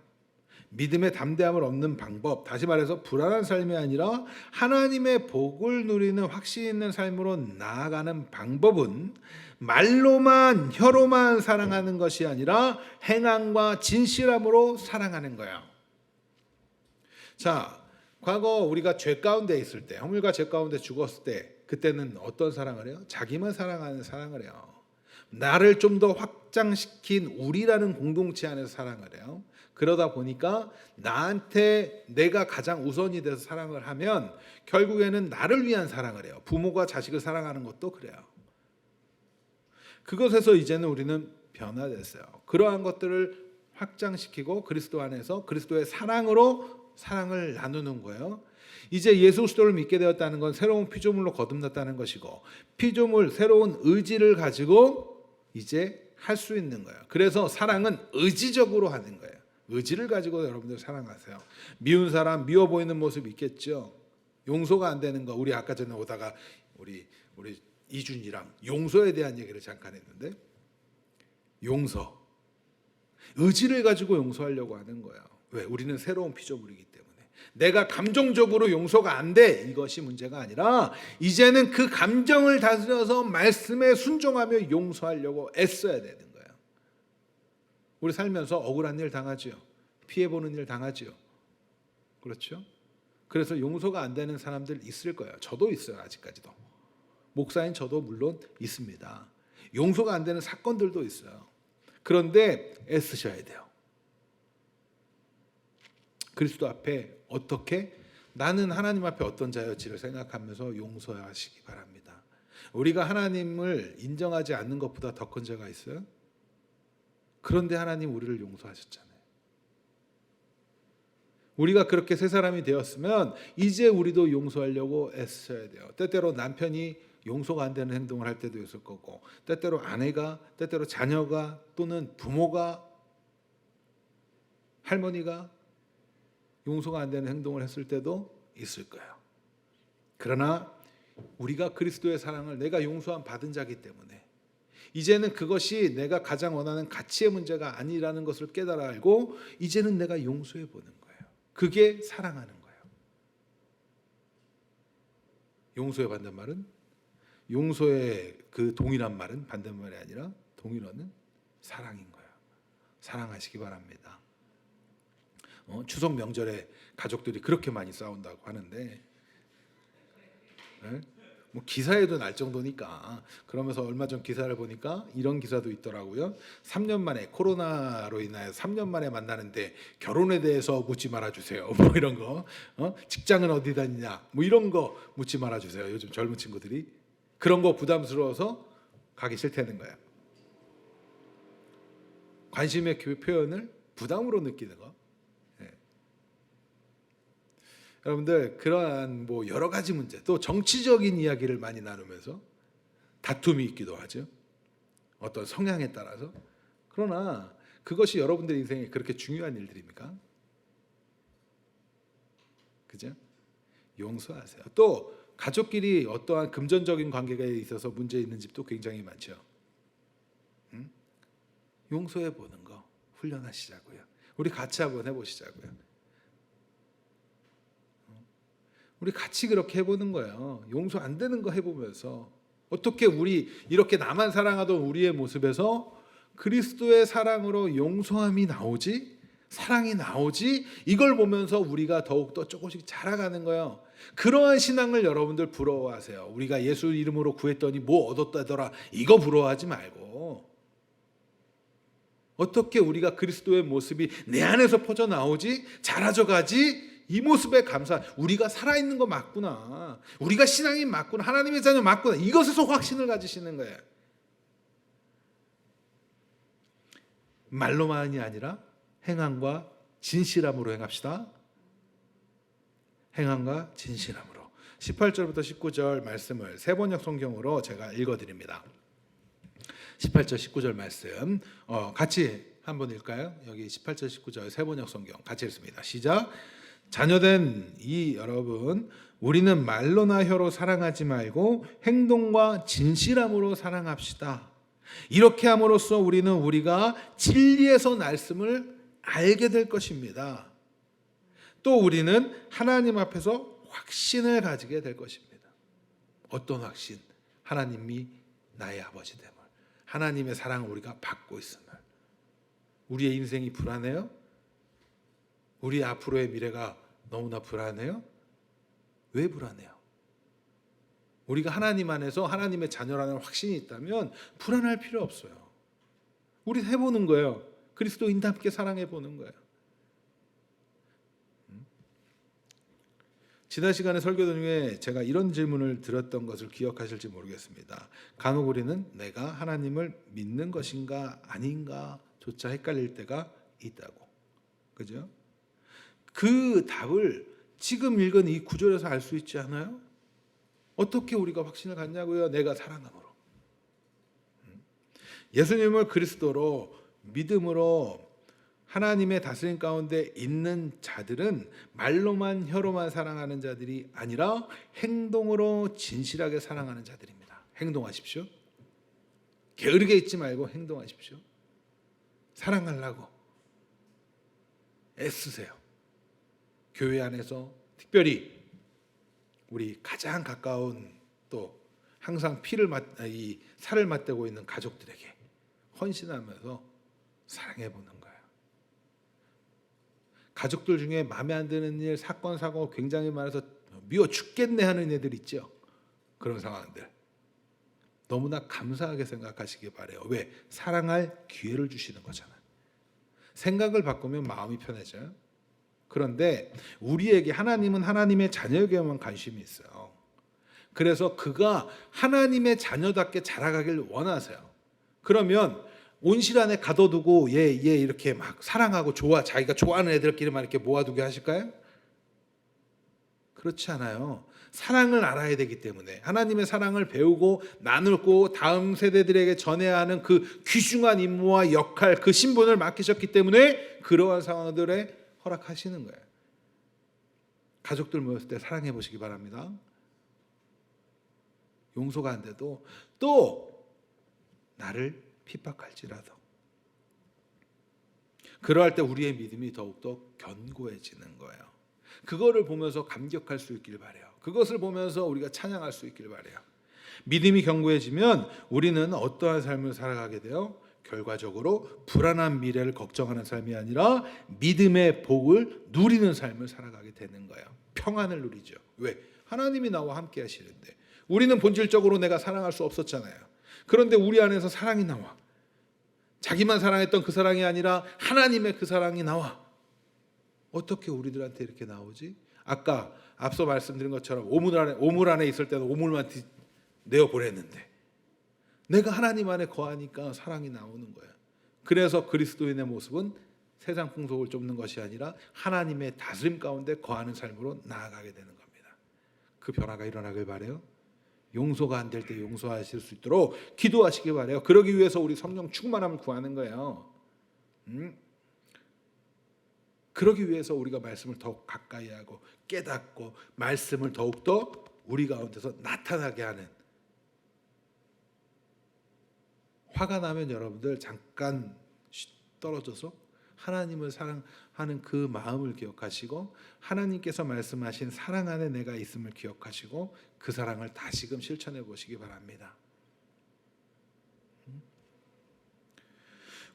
믿음의 담대함을 얻는 방법, 다시 말해서 불안한 삶이 아니라 하나님의 복을 누리는 확신 있는 삶으로 나아가는 방법은 말로만 혀로만 사랑하는 것이 아니라 행함과 진실함으로 사랑하는 거예요. 자, 과거 우리가 죄 가운데 있을 때, 허물과 죄 가운데 죽었을 때, 그때는 어떤 사랑을 해요? 자기만 사랑하는 사랑을 해요. 나를 좀 더 확장시킨 우리라는 공동체 안에서 사랑을 해요. 그러다 보니까 나한테 내가 가장 우선이 돼서 사랑을 하면 결국에는 나를 위한 사랑을 해요. 부모가 자식을 사랑하는 것도 그래요. 그것에서 이제는 우리는 변화됐어요. 그러한 것들을 확장시키고 그리스도 안에서 그리스도의 사랑으로 사랑을 나누는 거예요. 이제 예수 그리스도를 믿게 되었다는 건 새로운 피조물로 거듭났다는 것이고, 피조물 새로운 의지를 가지고 이제 할 수 있는 거예요. 그래서 사랑은 의지적으로 하는 거예요. 의지를 가지고 여러분들 사랑하세요. 미운 사람 미워 보이는 모습 있겠죠. 용서가 안 되는 거, 우리 아까 전에 오다가 우리 이준이랑 용서에 대한 얘기를 잠깐 했는데, 용서, 의지를 가지고 용서하려고 하는 거예요. 왜? 우리는 새로운 피조물이기 때문에. 내가 감정적으로 용서가 안 돼, 이것이 문제가 아니라 이제는 그 감정을 다스려서 말씀에 순종하며 용서하려고 애써야 되는 거예요. 우리 살면서 억울한 일 당하지요. 피해보는 일 당하지요. 그렇죠? 그래서 용서가 안 되는 사람들 있을 거예요. 저도 있어요. 아직까지도. 목사인 저도 물론 있습니다. 용서가 안 되는 사건들도 있어요. 그런데 애쓰셔야 돼요. 그리스도 앞에 어떻게, 나는 하나님 앞에 어떤 자였지를 생각하면서 용서하시기 바랍니다. 우리가 하나님을 인정하지 않는 것보다 더 큰 죄가 있어요? 그런데 하나님 우리를 용서하셨잖아요. 우리가 그렇게 새 사람이 되었으면 이제 우리도 용서하려고 애써야 돼요. 때때로 남편이 용서가 안 되는 행동을 할 때도 있을 거고, 때때로 아내가, 때때로 자녀가, 또는 부모가, 할머니가 용서가 안 되는 행동을 했을 때도 있을 거예요. 그러나 우리가 그리스도의 사랑을 내가 용서함 받은 자기 때문에 이제는 그것이 내가 가장 원하는 가치의 문제가 아니라는 것을 깨달아 알고 이제는 내가 용서해 보는 거예요. 그게 사랑하는 거예요. 용서해 받는 말은, 용서의 그 동일한 말은 반대말이 아니라 동일어는 사랑인 거예요. 사랑하시기 바랍니다. 추석 명절에 가족들이 그렇게 많이 싸운다고 하는데, 네? 뭐 기사에도 날 정도니까. 그러면서 얼마 전 기사를 보니까 이런 기사도 있더라고요. 3년 만에, 코로나로 인하여 3년 만에 만나는데 결혼에 대해서 묻지 말아주세요. 뭐 이런 거, 직장은 어디 다니냐, 뭐 이런 거 묻지 말아주세요. 요즘 젊은 친구들이 그런 거 부담스러워서 가기 싫다는 거야. 관심의 표현을 부담으로 느끼는 거. 여러분들, 그러한 뭐 여러 가지 문제, 또 정치적인 이야기를 많이 나누면서 다툼이 있기도 하죠. 어떤 성향에 따라서. 그러나 그것이 여러분들 인생에 그렇게 중요한 일들입니까? 그죠? 용서하세요. 또 가족끼리 어떠한 금전적인 관계에 있어서 문제 있는 집도 굉장히 많죠. 용서해 보는 거 훈련하시자고요. 우리 같이 한번 해보시자고요. 우리 같이 그렇게 해보는 거예요. 용서 안 되는 거 해보면서 어떻게 우리 이렇게 나만 사랑하던 우리의 모습에서 그리스도의 사랑으로 용서함이 나오지? 사랑이 나오지 이걸 보면서 우리가 더욱더 조금씩 자라가는 거예요. 그러한 신앙을 여러분들 부러워하세요. 우리가 예수 이름으로 구했더니 뭐 얻었다더라 이거 부러워하지 말고 어떻게 우리가 그리스도의 모습이 내 안에서 퍼져나오지 자라져 가지 이 모습에 감사. 우리가 살아있는 거 맞구나. 우리가 신앙이 맞구나. 하나님의 자녀 맞구나. 이것에서 확신을 가지시는 거예요. 말로만이 아니라 행함과 진실함으로 행합시다. 행함과 진실함으로. 18절부터 19절 말씀을 세번역 성경으로 제가 읽어드립니다. 18절 19절 말씀 같이 한번 읽을까요? 여기 18절 19절 세번역 성경 같이 읽습니다. 시작. 자녀된 이 여러분, 우리는 말로나 혀로 사랑하지 말고 행동과 진실함으로 사랑합시다. 이렇게 함으로써 우리는 우리가 진리에서 말씀을 알게 될 것입니다. 또 우리는 하나님 앞에서 확신을 가지게 될 것입니다. 어떤 확신? 하나님이 나의 아버지 됨을, 하나님의 사랑을 우리가 받고 있음을. 우리의 인생이 불안해요? 우리 앞으로의 미래가 너무나 불안해요? 왜 불안해요? 우리가 하나님 안에서 하나님의 자녀라는 확신이 있다면 불안할 필요 없어요. 우리 해보는 거예요. 그리스도인답게 사랑해보는 거예요. 지난 시간에 설교 중에 제가 이런 질문을 드렸던 것을 기억하실지 모르겠습니다. 간혹 우리는 내가 하나님을 믿는 것인가 아닌가 조차 헷갈릴 때가 있다고. 그죠? 그 답을 지금 읽은 이 구절에서 알 수 있지 않아요? 어떻게 우리가 확신을 갖냐고요? 내가 사랑함으로. 예수님을 그리스도로 믿음으로 하나님의 다스림 가운데 있는 자들은 말로만 혀로만 사랑하는 자들이 아니라 행동으로 진실하게 사랑하는 자들입니다. 행동하십시오. 게으르게 있지 말고 행동하십시오. 사랑하려고 애쓰세요. 교회 안에서 특별히 우리 가장 가까운 또 항상 이 살을 맞대고 있는 가족들에게 헌신하면서 사랑해 보는 거예요. 가족들 중에 마음에 안 드는 일, 사건, 사고 굉장히 많아서 미워 죽겠네 하는 애들 있죠. 그런 상황들. 너무나 감사하게 생각하시기 바래요. 왜? 사랑할 기회를 주시는 거잖아요. 생각을 바꾸면 마음이 편해져요. 그런데 우리에게 하나님은 하나님의 자녀에게만 관심이 있어요. 그래서 그가 하나님의 자녀답게 자라가길 원하세요. 그러면 온실 안에 가둬두고 얘 이렇게 막 사랑하고 자기가 좋아하는 애들끼리만 이렇게 모아두게 하실까요? 그렇지 않아요. 사랑을 알아야 되기 때문에 하나님의 사랑을 배우고 나누고 다음 세대들에게 전해야 하는 그 귀중한 임무와 역할, 그 신분을 맡기셨기 때문에 그러한 상황들에 허락하시는 거예요. 가족들 모였을 때 사랑해 보시기 바랍니다. 용서가 안 돼도 또 나를 핍박할지라도 그러할 때 우리의 믿음이 더욱더 견고해지는 거예요. 그거를 보면서 감격할 수 있길 바라요. 그것을 보면서 우리가 찬양할 수 있길 바라요. 믿음이 견고해지면 우리는 어떠한 삶을 살아가게 돼요? 결과적으로 불안한 미래를 걱정하는 삶이 아니라 믿음의 복을 누리는 삶을 살아가게 되는 거예요. 평안을 누리죠. 왜? 하나님이 나와 함께 하시는데. 우리는 본질적으로 내가 사랑할 수 없었잖아요. 그런데 우리 안에서 사랑이 나와. 자기만 사랑했던 그 사랑이 아니라 하나님의 그 사랑이 나와. 어떻게 우리들한테 이렇게 나오지? 아까 앞서 말씀드린 것처럼 오물 안에 있을 때는 오물만 내어보냈는데 내가 하나님 안에 거하니까 사랑이 나오는 거예요. 그래서 그리스도인의 모습은 세상 풍속을 쫓는 것이 아니라 하나님의 다스림 가운데 거하는 삶으로 나아가게 되는 겁니다. 그 변화가 일어나길 바라요. 용서가 안 될 때 용서하실 수 있도록 기도하시길 바라요. 그러기 위해서 우리 성령 충만함을 구하는 거예요. 그러기 위해서 우리가 말씀을 더욱 가까이 하고 깨닫고 말씀을 더욱더 우리 가운데서 나타나게 하는. 화가 나면 여러분들 잠깐 떨어져서 하나님을 사랑하는 그 마음을 기억하시고 하나님께서 말씀하신 사랑 안에 내가 있음을 기억하시고 그 사랑을 다시금 실천해 보시기 바랍니다.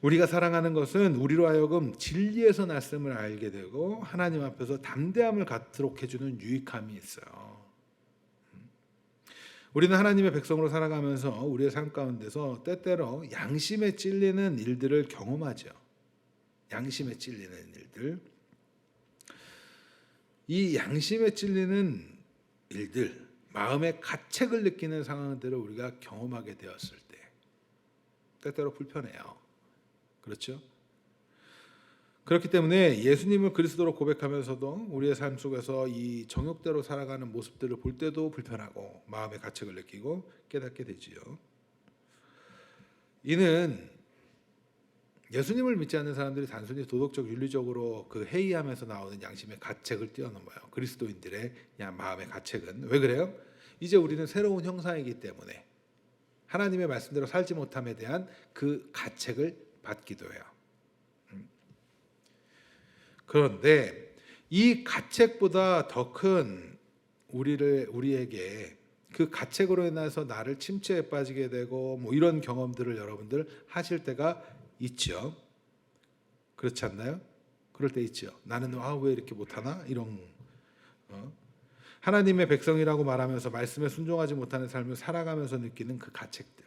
우리가 사랑하는 것은 우리로 하여금 진리에서 났음을 알게 되고 하나님 앞에서 담대함을 갖도록 해주는 유익함이 있어요. 우리는 하나님의 백성으로 살아가면서 우리의 삶 가운데서 때때로 양심에 찔리는 일들을 경험하죠. 양심에 찔리는 일들. 이 양심에 찔리는 일들, 마음의 가책을 느끼는 상황들을 우리가 경험하게 되었을 때 때때로 불편해요. 그렇죠? 그렇기 때문에 예수님을 그리스도로 고백하면서도 우리의 삶 속에서 이 정욕대로 살아가는 모습들을 볼 때도 불편하고 마음의 가책을 느끼고 깨닫게 되지요. 이는 예수님을 믿지 않는 사람들이 단순히 도덕적 윤리적으로 그 회의하면서 나오는 양심의 가책을 뛰어넘어요. 그리스도인들의 마음의 가책은 왜 그래요? 이제 우리는 새로운 형상이기 때문에 하나님의 말씀대로 살지 못함에 대한 그 가책을 받기도 해요. 그런데 이 가책보다 더 큰 우리에게 그 가책으로 인해서 나를 침체에 빠지게 되고 뭐 이런 경험들을 여러분들 하실 때가 있죠. 그렇지 않나요? 그럴 때 있죠. 나는 왜 이렇게 못하나? 이런 하나님의 백성이라고 말하면서 말씀에 순종하지 못하는 삶을 살아가면서 느끼는 그 가책들.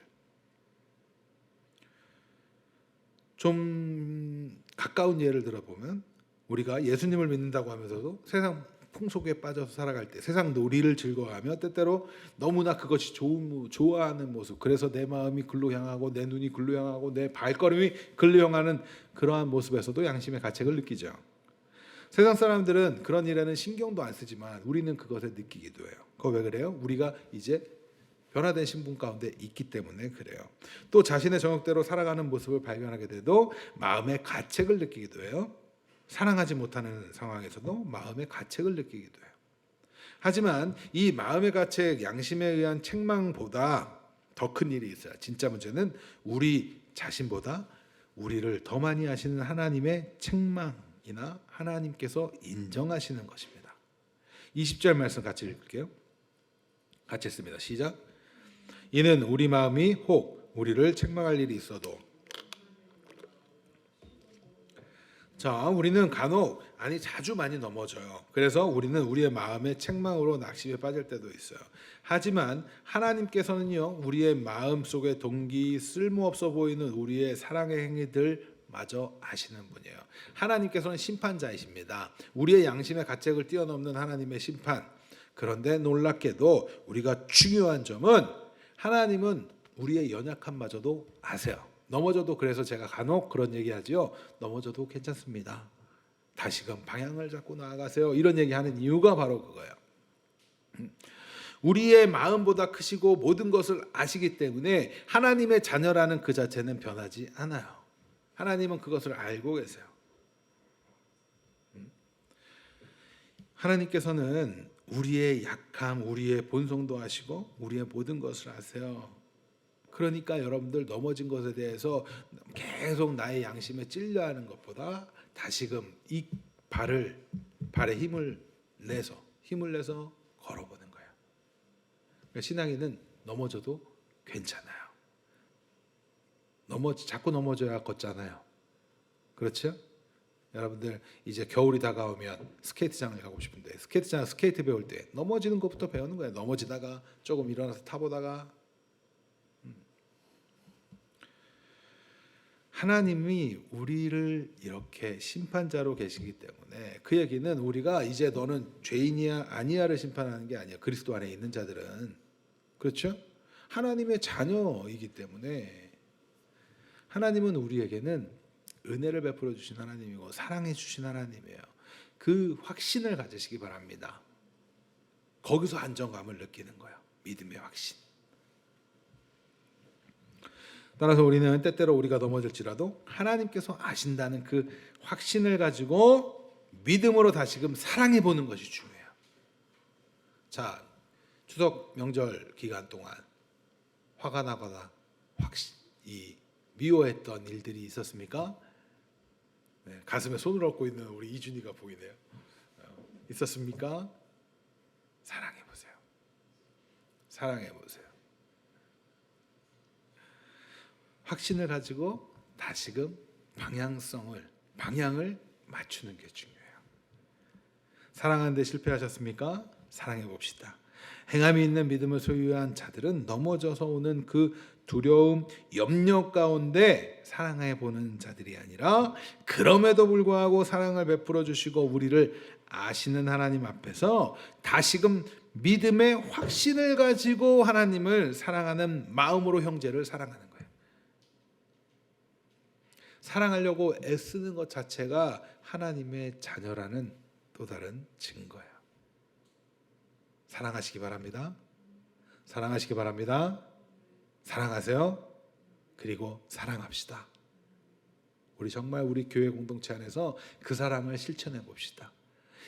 좀 가까운 예를 들어보면 우리가 예수님을 믿는다고 하면서도 세상 풍속에 빠져서 살아갈 때 세상 놀이를 즐거워하며 때때로 너무나 그것이 좋아하는 모습, 그래서 내 마음이 글로 향하고 내 눈이 글로 향하고 내 발걸음이 글로 향하는 그러한 모습에서도 양심의 가책을 느끼죠. 세상 사람들은 그런 일에는 신경도 안 쓰지만 우리는 그것을 느끼기도 해요. 그거 왜 그래요? 우리가 이제 변화된 신분 가운데 있기 때문에 그래요. 또 자신의 정욕대로 살아가는 모습을 발견하게 돼도 마음의 가책을 느끼기도 해요. 사랑하지 못하는 상황에서도 마음의 가책을 느끼기도 해요. 하지만 이 마음의 가책, 양심에 의한 책망보다 더 큰 일이 있어요. 진짜 문제는 우리 자신보다 우리를 더 많이 아시는 하나님의 책망이나 하나님께서 인정하시는 것입니다. 20절 말씀 같이 읽을게요. 같이 읽습니다. 시작. 이는 우리 마음이 혹 우리를 책망할 일이 있어도 우리는 간혹 자주 많이 넘어져요. 그래서 우리는 우리의 마음의 책망으로 낙심에 빠질 때도 있어요. 하지만 하나님께서는요, 우리의 마음 속의 동기, 쓸모없어 보이는 우리의 사랑의 행위들 마저 아시는 분이에요. 하나님께서는 심판자이십니다. 우리의 양심의 가책을 뛰어넘는 하나님의 심판. 그런데 놀랍게도 우리가 중요한 점은 하나님은 우리의 연약함마저도 아세요. 넘어져도, 그래서 제가 간혹 그런 얘기하지요. 넘어져도 괜찮습니다. 다시금 방향을 잡고 나아가세요. 이런 얘기하는 이유가 바로 그거예요. 우리의 마음보다 크시고 모든 것을 아시기 때문에 하나님의 자녀라는 그 자체는 변하지 않아요. 하나님은 그것을 알고 계세요. 하나님께서는 우리의 약함, 우리의 본성도 아시고 우리의 모든 것을 아세요. 그러니까 여러분들 넘어진 것에 대해서 계속 나의 양심에 찔려하는 것보다 다시금 이 발에 힘을 내서 걸어보는 거예요. 그러니까 신앙인은 넘어져도 괜찮아요. 자꾸 넘어져야 걷잖아요. 그렇죠? 여러분들 이제 겨울이 다가오면 스케이트장을 가고 싶은데 스케이트 배울 때 넘어지는 것부터 배우는 거예요. 넘어지다가 조금 일어나서 타보다가 하나님이 우리를 이렇게 심판자로 계시기 때문에 그 얘기는 우리가 이제 너는 죄인이야 아니야를 심판하는 게 아니야. 그리스도 안에 있는 자들은 그렇죠? 하나님의 자녀이기 때문에 하나님은 우리에게는 은혜를 베풀어 주신 하나님이고 사랑해 주신 하나님이에요. 그 확신을 가지시기 바랍니다. 거기서 안정감을 느끼는 거예요. 믿음의 확신. 따라서 우리는 때때로 우리가 넘어질지라도 하나님께서 아신다는 그 확신을 가지고 믿음으로 다시금 사랑해 보는 것이 중요해요. 자, 추석 명절 기간 동안 화가 나거나 미워했던 일들이 있었습니까? 네, 가슴에 손을 얹고 있는 우리 이준이가 보이네요. 있었습니까? 사랑해 보세요. 사랑해 보세요. 확신을 가지고 다시금 방향을 맞추는 게 중요해요. 사랑하는데 실패하셨습니까? 사랑해 봅시다. 행함이 있는 믿음을 소유한 자들은 넘어져서 오는 그 두려움, 염려 가운데 사랑해 보는 자들이 아니라 그럼에도 불구하고 사랑을 베풀어 주시고 우리를 아시는 하나님 앞에서 다시금 믿음의 확신을 가지고 하나님을 사랑하는 마음으로 형제를 사랑하는 거예요. 사랑하려고 애쓰는 것 자체가 하나님의 자녀라는 또 다른 증거예요. 사랑하시기 바랍니다. 사랑하시기 바랍니다. 사랑하세요. 그리고 사랑합시다. 우리 정말 우리 교회 공동체 안에서 그 사랑을 실천해 봅시다.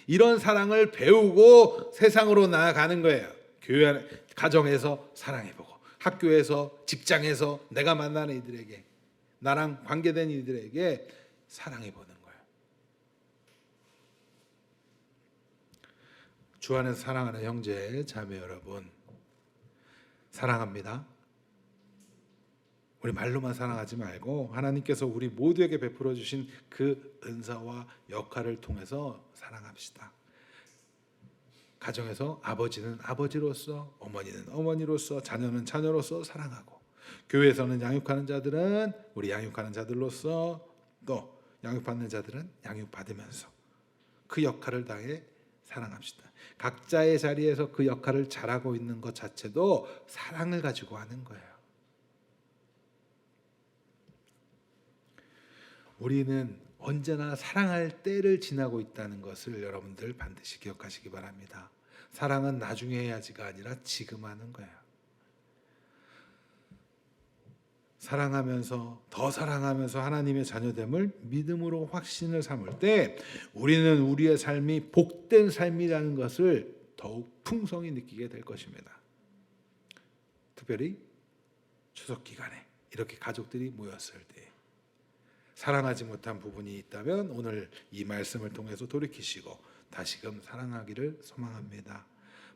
이런 사랑을 배우고 세상으로 나아가는 거예요. 교회 안에, 가정에서 사랑해보고, 학교에서, 직장에서 내가 만나는 이들에게, 나랑 관계된 이들에게 사랑해보는 거예요. 주 안에서 사랑하는 형제, 자매 여러분, 사랑합니다. 우리 말로만 사랑하지 말고 하나님께서 우리 모두에게 베풀어 주신 그 은사와 역할을 통해서 사랑합시다. 가정에서 아버지는 아버지로서, 어머니는 어머니로서, 자녀는 자녀로서 사랑하고, 교회에서는 양육하는 자들은 우리 양육하는 자들로서, 또 양육받는 자들은 양육받으면서 그 역할을 다해 사랑합시다. 각자의 자리에서 그 역할을 잘하고 있는 것 자체도 사랑을 가지고 하는 거예요. 우리는 언제나 사랑할 때를 지나고 있다는 것을 여러분들 반드시 기억하시기 바랍니다. 사랑은 나중에 해야지가 아니라 지금 하는 거예요. 더 사랑하면서 하나님의 자녀됨을 믿음으로 확신을 삼을 때 우리는 우리의 삶이 복된 삶이라는 것을 더욱 풍성히 느끼게 될 것입니다. 특별히 추석 기간에 이렇게 가족들이 모였을 때 사랑하지 못한 부분이 있다면 오늘 이 말씀을 통해서 돌이키시고 다시금 사랑하기를 소망합니다.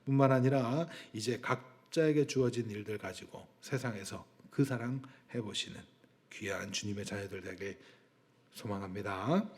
뿐만 아니라 이제 각자에게 주어진 일들 가지고 세상에서 그 사랑 해보시는 귀한 주님의 자녀들 되길 소망합니다.